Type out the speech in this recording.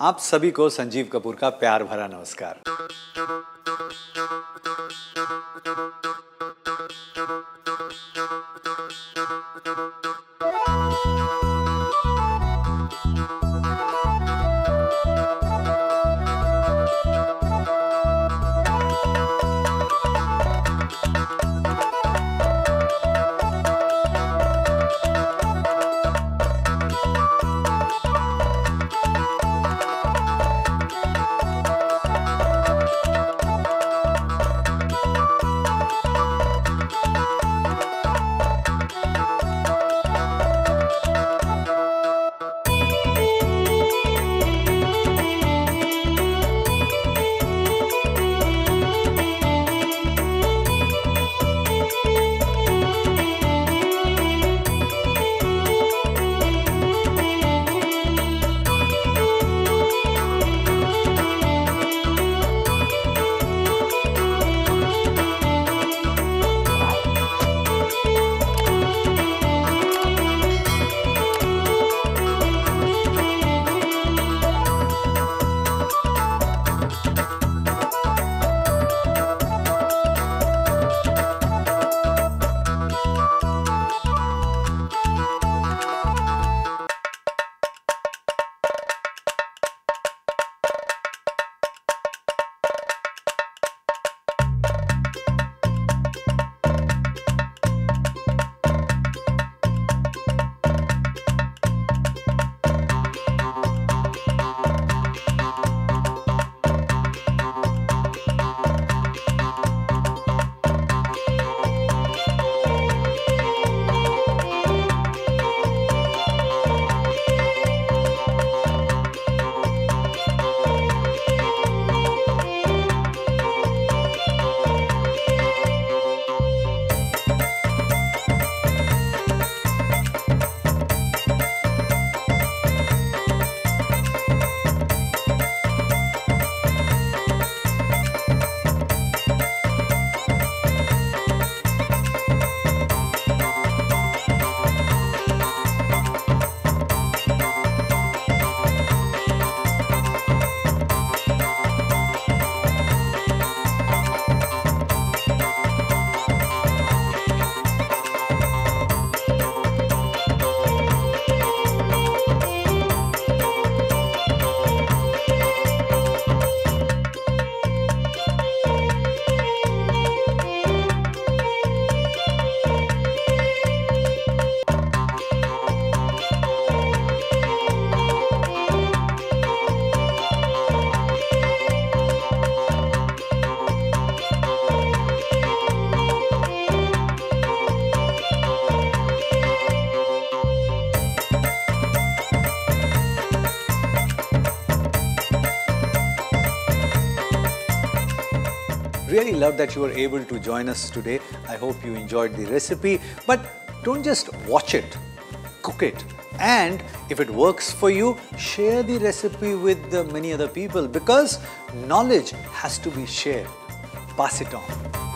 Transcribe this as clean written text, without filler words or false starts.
आप सभी को संजीव कपूर का प्यार भरा नमस्कार। Really love that you were able to join us today. I hope you enjoyed the recipe, but don't just watch it, cook it. And if it works for you, share the recipe with many other people, because knowledge has to be shared. Pass it on.